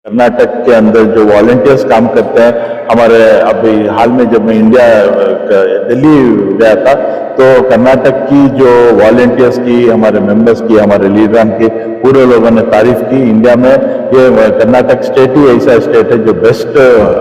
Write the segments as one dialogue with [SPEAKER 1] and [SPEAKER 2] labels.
[SPEAKER 1] कर्नाटक के अंदर जो वॉलंटियर्स काम करते हैं, हमारे अभी हाल में जब मैं दिल्ली गया था तो कर्नाटक की जो वॉलंटियर्स की, हमारे मेंबर्स की, हमारे लीडरान की पूरे लोगों ने तारीफ की। इंडिया में ये कर्नाटक स्टेट ही ऐसा स्टेट है जो बेस्ट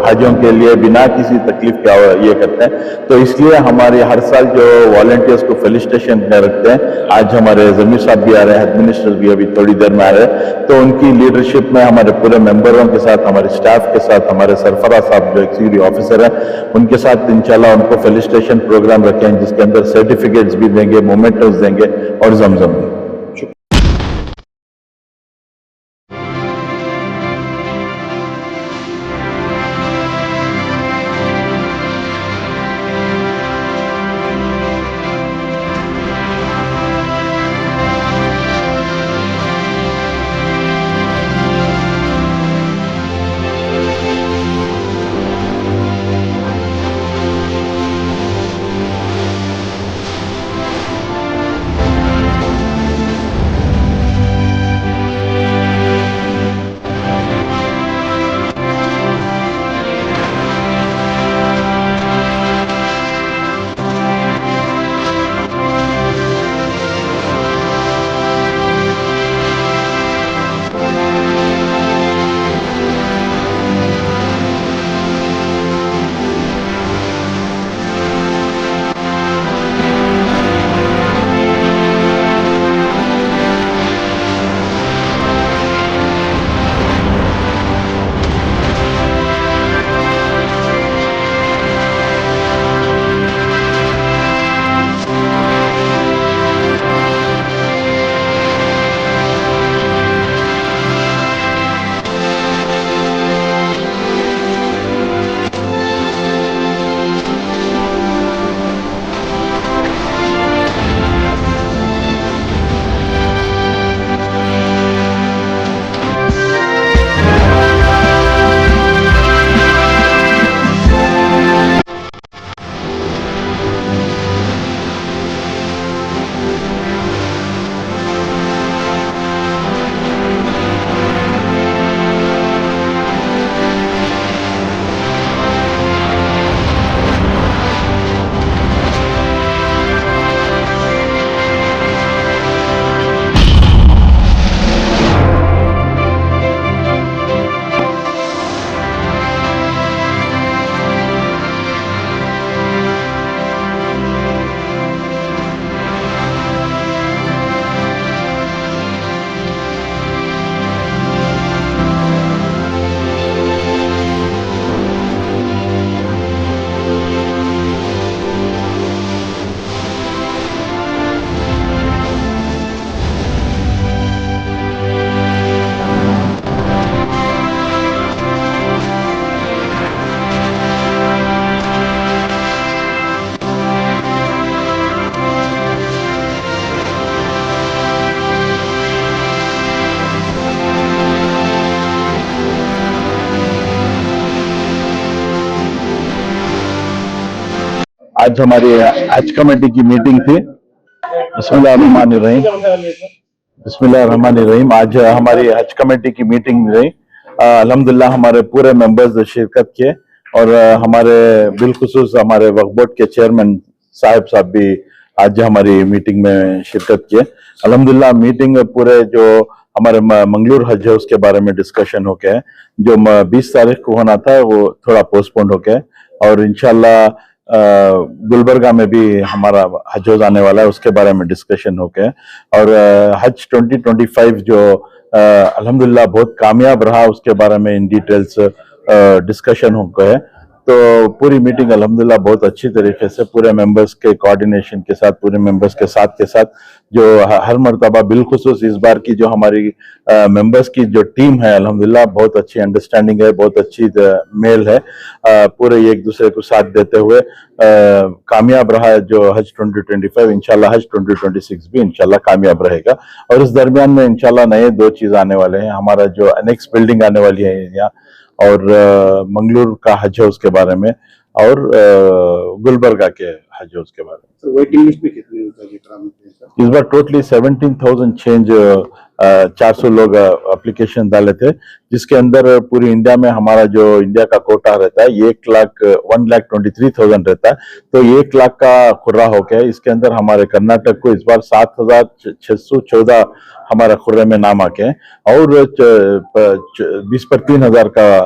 [SPEAKER 1] हाजियों के लिए बिना किसी तकलीफ के ये करते हैं। तो इसलिए हमारे हर साल जो वॉलंटियर्स को फेलिसिटेशन रखते हैं। आज हमारे जमीर साहब भी आ रहे हैं, हेड मिनिस्टर भी अभी थोड़ी देर में आ रहे हैं। तो उनकी लीडरशिप में हमारे पूरे मेंबरों के साथ, हमारे स्टाफ के साथ, हमारे सरफरा साहब जो एक्जीक्यूटिव ऑफिसर हैं उनके साथ इंशाल्लाह उनको फेलिसिटेशन प्रोग्राम रखें, जिसके अंदर सर्टिफिकेट्स भी देंगे, मोमेंटोस देंगे और जमजम भी। आज हमारी हज कमेटी की मीटिंग थी। बिस्मिल्लाहिर्रहमानिर्रहीम। बिस्मिल्लाहिर्रहमानिर्रहीम। आज हमारी हज कमेटी की मीटिंग रही। अल्हम्दुलिल्लाह हमारे पूरे मेंबर्स शिरकत किए और हमारे बिलखुसूस हमारे वक्फ बोर्ड के चेयरमैन साहब भी आज हमारी मीटिंग में शिरकत किए। अल्हम्दुलिल्लाह मीटिंग में पूरे जो हमारे मंगलूर हज है उसके बारे में डिस्कशन हो गया है। जो 20 तारीख को होना था वो थोड़ा पोस्टपोन हो गया और इंशाल्लाह गुलबर्गा में भी हमारा हज आने वाला है, उसके बारे में डिस्कशन हो गया। और हज 2025 जो अल्हम्दुलिल्लाह बहुत कामयाब रहा, उसके बारे में इन डिटेल्स डिस्कशन हो गए। तो पूरी मीटिंग अल्हम्दुलिल्लाह बहुत अच्छी तरीके से पूरे मेंबर्स के कोऑर्डिनेशन के साथ, पूरे मेंबर्स के साथ जो हर मर्तबा बिलखुसूस इस बार की जो हमारी मेंबर्स की जो टीम है अल्हम्दुलिल्लाह बहुत अच्छी अंडरस्टैंडिंग है, बहुत अच्छी मेल है। पूरे एक दूसरे को साथ देते हुए कामयाब रहा है जो हज 2025। इंशाल्लाह हज 2026 भी इंशाल्लाह कामयाब रहेगा। और इस दरमियान में इंशाल्लाह नए 2 चीज आने वाले हैं। हमारा जो नेक्स्ट बिल्डिंग आने वाली है यहाँ, और मंगलूर का हज है उसके बारे में, और गुलबर्गा के हज है उसके बारे में।
[SPEAKER 2] वेटिंग लिस्ट में कितने
[SPEAKER 1] इस बार टोटली 17,000 चेंज 400 लोग एप्लीकेशन डाले थे, जिसके अंदर पूरी इंडिया में हमारा जो इंडिया का कोटा रहता है 1,23,000 रहता है, तो 1 लाख का खुर्रा हो गया। इसके अंदर हमारे कर्नाटक को इस बार 7,614 हमारा खुर्रे में नाम आके हैं, और 20 पर 3,000 का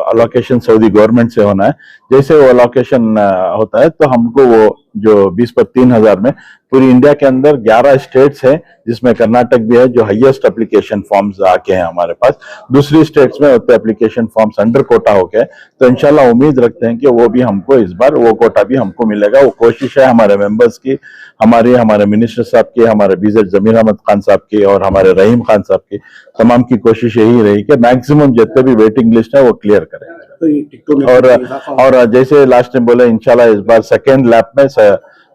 [SPEAKER 1] अलोकेशन सऊदी गवर्नमेंट से होना है। जैसे वो अलोकेशन होता है तो हमको वो जो 20 पर 3,000 में पूरी इंडिया के अंदर 11 स्टेट्स है, जिसमें कर्नाटक भी है, जो हाईएस्ट एप्लीकेशन फॉर्म्स आके हैं हमारे पास। दूसरी स्टेट्स में होते एप्लीकेशन फॉर्म्स अंडर कोटा हो गए, तो इंशाल्लाह उम्मीद रखते हैं कि वो भी हमको इस बार वो कोटा भी हमको मिलेगा। वो कोशिश है हमारे मेंबर्स की, हमारे मिनिस्टर साहब की, हमारे बीजेड जमीर अहमद खान साहब की और हमारे रहीम खान साहब की, तमाम की कोशिश यही रही कि मैक्सिमम जितने भी वेटिंग लिस्ट है वो क्लियर करें। और जैसे लास्ट टाइम बोले, इंशाल्लाह इस बार सेकेंड लैप में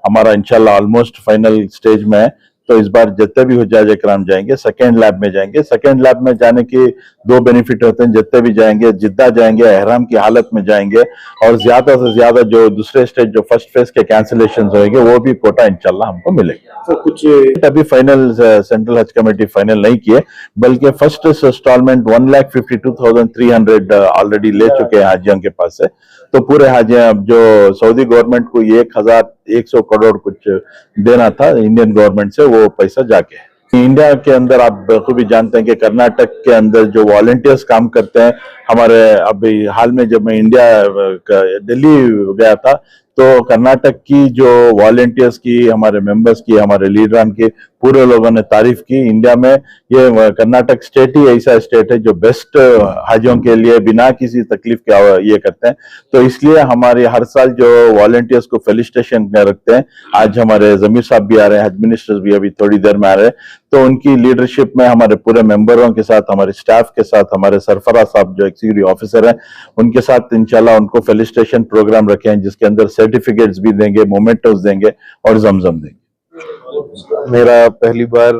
[SPEAKER 1] हमारा इंशाल्लाह ऑलमोस्ट फाइनल स्टेज में है, तो इस बार जितने भी हुज्जाज इकराम जाएंगे सेकेंड लैब में जाएंगे। सेकेंड लैब में जाने के 2 बेनिफिट होते हैं, जितने भी जाएंगे जिद्दा जाएंगे, एहराम की हालत में जाएंगे, और ज्यादा से ज्यादा जो दूसरे स्टेज जो फर्स्ट फेज के कैंसिलेशन होंगे वो भी कोटा इंशाल्लाह हमको मिलेगा। तो कुछ अभी फाइनल सेंट्रल हज कमेटी फाइनल नहीं किए, बल्कि फर्स्ट इंस्टॉलमेंट 1,52,300 ऑलरेडी ले चुके हैं हाजियों के पास से। तो पूरे हाजियां अब जो सऊदी गवर्नमेंट को 1,100 करोड़ कुछ देना था इंडियन गवर्नमेंट से, वो पैसा जाके है। इंडिया के अंदर आप बखूबी जानते हैं कि कर्नाटक के अंदर जो वॉलंटियर्स काम करते हैं, हमारे अभी हाल में जब मैं दिल्ली गया था, तो कर्नाटक की जो वॉलंटियर्स की, हमारे मेंबर्स की, हमारे लीडरान की पूरे लोगों ने तारीफ की। इंडिया में ये कर्नाटक स्टेट ही ऐसा स्टेट है जो बेस्ट हाजियों के लिए बिना किसी तकलीफ के ये करते हैं। तो इसलिए हमारे हर साल जो वॉलंटियर्स को फेलिसिटेशन रखते हैं। आज हमारे जमीर साहब भी आ रहे हैं, हज मिनिस्टर्स भी अभी थोड़ी देर में आ रहे हैं, तो उनकी लीडरशिप में हमारे पूरे मेंबरों के साथ, हमारे स्टाफ के साथ, हमारे सरफराज साहब जो एग्जीक्यूटिव ऑफिसर हैं उनके साथ इंशाल्लाह उनको फेलिसिटेशन प्रोग्राम रखे हैं, जिसके अंदर सर्टिफिकेट्स भी देंगे, मोमेंटोस देंगे और जमजम देंगे।
[SPEAKER 2] मेरा पहली बार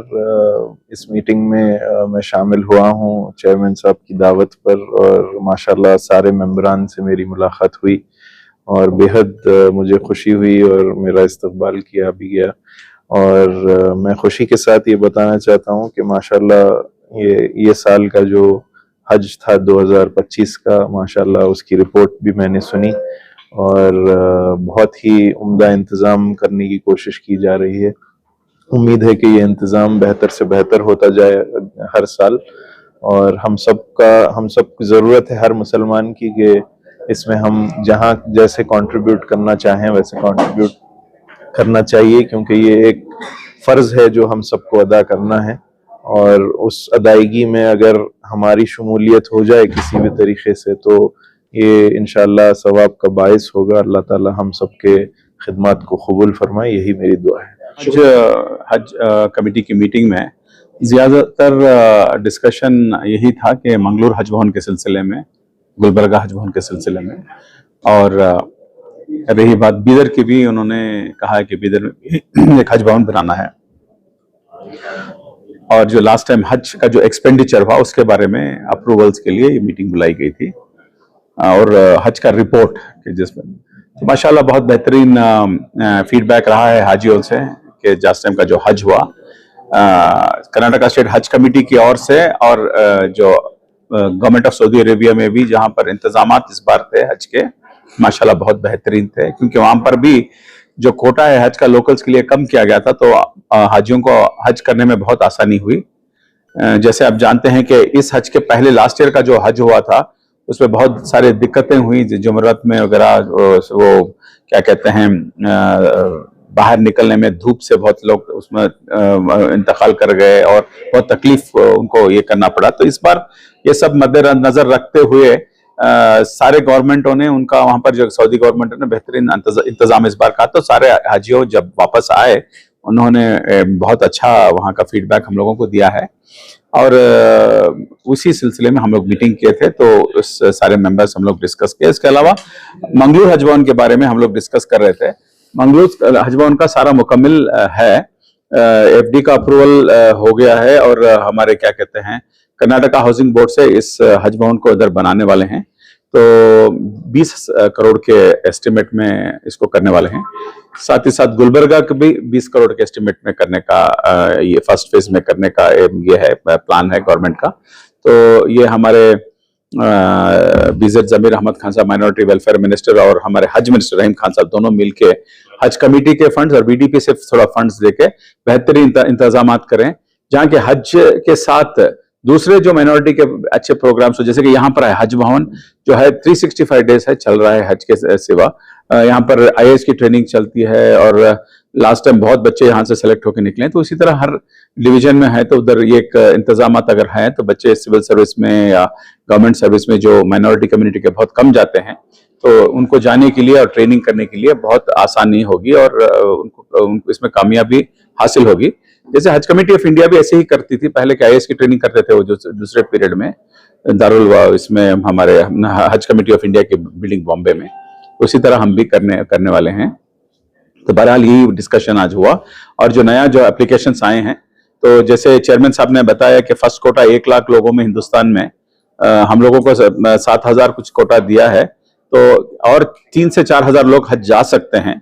[SPEAKER 2] इस मीटिंग में मैं शामिल हुआ हूँ चेयरमैन साहब की दावत पर, और माशाल्लाह सारे मेंबरान से मेरी मुलाकात हुई और बेहद मुझे खुशी हुई और मेरा इस्तकबाल किया भी गया। और मैं खुशी के साथ ये बताना चाहता हूँ कि माशाल्लाह ये साल का जो हज था 2025 का, माशाल्लाह उसकी रिपोर्ट भी मैंने सुनी और बहुत ही उम्दा इंतज़ाम करने की कोशिश की जा रही है। उम्मीद है कि ये इंतज़ाम बेहतर से बेहतर होता जाए हर साल, और हम सब की ज़रूरत है, हर मुसलमान की, कि इसमें हम जहाँ जैसे कंट्रीब्यूट करना चाहें वैसे कंट्रीब्यूट करना चाहिए, क्योंकि ये एक फ़र्ज़ है जो हम सबको अदा करना है। और उस अदायगी में अगर हमारी शमूलियत हो जाए किसी भी तरीके से, तो ये इंशाअल्लाह सवाब का बाइस होगा। अल्लाह ताला हम सबके खिदमत को कबूल फरमाए, यही मेरी दुआ है।
[SPEAKER 3] हज कमेटी की मीटिंग में ज़्यादातर डिस्कशन यही था कि मंगलूर हज भवन के सिलसिले में, गुलबर्गा हज भवन के सिलसिले में, और रही बात बीदर की भी, उन्होंने कहा है कि बीदर में एक हज भवन बनाना है। और जो लास्ट टाइम हज का जो एक्सपेंडिचर हुआ उसके बारे में अप्रूवल्स के लिए ये मीटिंग बुलाई गई थी, और हज का रिपोर्ट के जिसमें तो माशाल्लाह बहुत बेहतरीन फीडबैक रहा है हाजियों से कि लास्ट टाइम का जो हज हुआ कर्नाटका स्टेट हज कमेटी की ओर से, और जो गवर्नमेंट ऑफ सऊदी अरेबिया में भी जहां पर इंतजामात इस बार थे हज के, माशाल्लाह बहुत बेहतरीन थे, क्योंकि वहां पर भी जो कोटा है हज का लोकल्स के लिए कम किया गया था, तो हाजियों को हज करने में बहुत आसानी हुई। जैसे आप जानते हैं कि इस हज के पहले लास्ट ईयर का जो हज हुआ था उसमें बहुत सारी दिक्कतें हुई, जुमरत में वगैरह, वो क्या कहते हैं, बाहर निकलने में धूप से बहुत लोग उसमें इंतकाल कर गए और बहुत तकलीफ उनको ये करना पड़ा। तो इस बार ये सब मद्देनजर रखते हुए सारे गवर्नमेंटों ने उनका, वहां पर जो सऊदी गवर्नमेंट ने बेहतरीन इंतजाम इस बार का, तो सारे हाजियों जब वापस आए उन्होंने बहुत अच्छा वहां का फीडबैक हम लोगों को दिया है, और उसी सिलसिले में हम लोग मीटिंग किए थे, तो उस सारे मेंबर्स हम लोग डिस्कस किए। इसके अलावा मंगलूर हज भवन के बारे में हम लोग डिस्कस कर रहे थे। मंगलूर हज भवन का सारा मुकम्मिल है, एफडी का अप्रूवल हो गया है, और हमारे क्या कहते हैं कर्नाटका हाउसिंग बोर्ड से इस हज भवन को इधर बनाने वाले हैं। तो 20 करोड़ के एस्टिमेट में इसको करने वाले हैं। साथ ही साथ गुलबर्गा को भी 20 करोड़ के एस्टिमेट में करने का ये फर्स्ट फेज में करने का ये है प्लान है गवर्नमेंट का। तो ये हमारे बीजेड जमीर अहमद खान साहब माइनॉरिटी वेलफेयर मिनिस्टर और हमारे हज मिनिस्टर रहीम खान साहब दोनों मिलके हज कमेटी के फंड्स और बीडीपी से थोड़ा फंड्स देके बेहतरीन इंतजाम करें, जहाँ के हज के साथ दूसरे जो माइनॉरिटी के अच्छे प्रोग्राम्स हो, जैसे कि यहाँ पर है हज भवन जो है 365 डेज है चल रहा है हज के सिवा। यहाँ पर आईएएस की ट्रेनिंग चलती है और लास्ट टाइम बहुत बच्चे यहाँ से सेलेक्ट होकर निकले, तो इसी तरह हर डिवीजन में है। तो उधर ये इंतजाम अगर हैं तो बच्चे सिविल सर्विस में या गवर्नमेंट सर्विस में जो माइनॉरिटी कम्युनिटी के बहुत कम जाते हैं, तो उनको जाने के लिए और ट्रेनिंग करने के लिए बहुत आसानी होगी और उनको इसमें कामयाबी हासिल होगी। जैसे हज कमेटी ऑफ इंडिया भी ऐसे ही करती थी पहले, के आईएएस की ट्रेनिंग करते थे वो जो दूसरे पीरियड में दारुल इसमें हमारे हज कमेटी ऑफ इंडिया की बिल्डिंग बॉम्बे में, उसी तरह हम भी करने वाले हैं। तो बहरहाल यही डिस्कशन आज हुआ। और जो नया जो एप्लीकेशंस आए हैं, तो जैसे चेयरमैन साहब ने बताया कि फर्स्ट कोटा 1 लाख लोगों में हिंदुस्तान में हम लोगों को 7,000 कुछ कोटा दिया है, तो और 3 से 4,000 लोग हज जा सकते हैं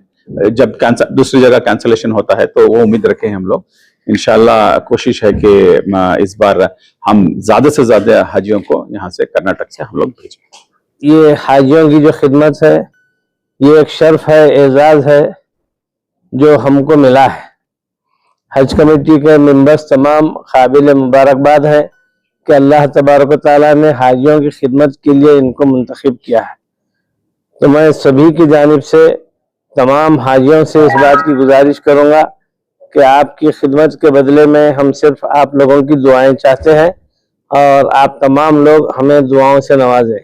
[SPEAKER 3] जब दूसरी जगह कैंसलेशन होता है। तो वो उम्मीद रखें हम लोग, इंशाल्लाह कोशिश है कि इस बार हम ज्यादा से ज्यादा हाजियों को यहाँ से कर्नाटक से हम लोग भेजें।
[SPEAKER 4] ये हाजियों की जो खिदमत है ये एक शर्फ है, एजाज है जो हमको मिला है। हज कमेटी के मेंबर्स तमाम काबिल मुबारकबाद है कि अल्लाह तबारक ताला ने हाजियों की खिदमत के लिए इनको मुंतखब किया है। तो मैं सभी की जानिब से तमाम हाजियों से इस बात की गुजारिश करूँगा कि आपकी खिदमत के बदले में हम सिर्फ आप लोगों की दुआएं चाहते हैं और आप तमाम लोग हमें दुआओं से नवाजें।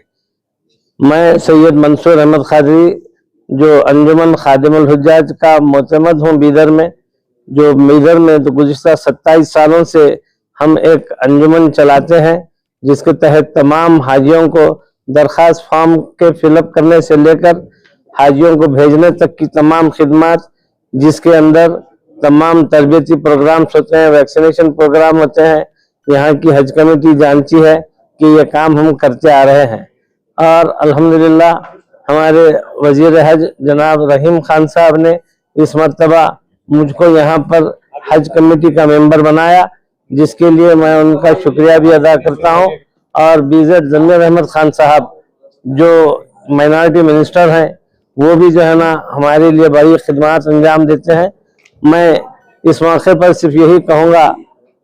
[SPEAKER 4] मैं सैयद मंसूर अहमद कादरी जो अंजुमन खादिमुल हुज्जाज का मोतमद हूँ बीदर में, जो बीदर में तो गुज़िश्ता 27 सालों से हम एक अंजुमन चलाते हैं जिसके तहत तमाम हाजियों को दरख्वास्त फॉर्म के फिलअप करने से लेकर हाजियों को भेजने तक की तमाम खिदमत, जिसके अंदर तमाम तरबियती प्रोग्राम्स होते हैं, वैक्सीनेशन प्रोग्राम होते हैं। यहाँ की हज कमेटी जानती है कि ये काम हम करते आ रहे हैं और अल्हम्दुलिल्लाह हमारे वजीर हज जनाब रहीम खान साहब ने इस मर्तबा मुझको यहाँ पर हज कमेटी का मेंबर बनाया, जिसके लिए मैं उनका शुक्रिया भी अदा करता हूँ। और बीजेड जमीर अहमद खान साहब जो माइनॉरिटी मिनिस्टर हैं, वो भी जो है ना हमारे लिए बड़ी खिदमत अंजाम देते हैं। मैं इस मौके पर सिर्फ यही कहूँगा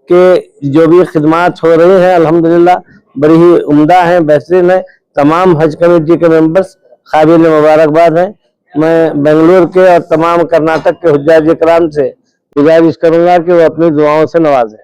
[SPEAKER 4] कि जो भी खिदमत हो रही हैं अल्हम्दुलिल्लाह बड़ी ही उम्दा हैं, बेहतरीन है। तमाम हज कमेटी के मेंबर्स काबिल मुबारकबाद हैं। मैं बेंगलुरु के और तमाम कर्नाटक के हुज्जाज इकराम से गुजारिश करूँगा कि वो अपनी दुआओं से नवाजें।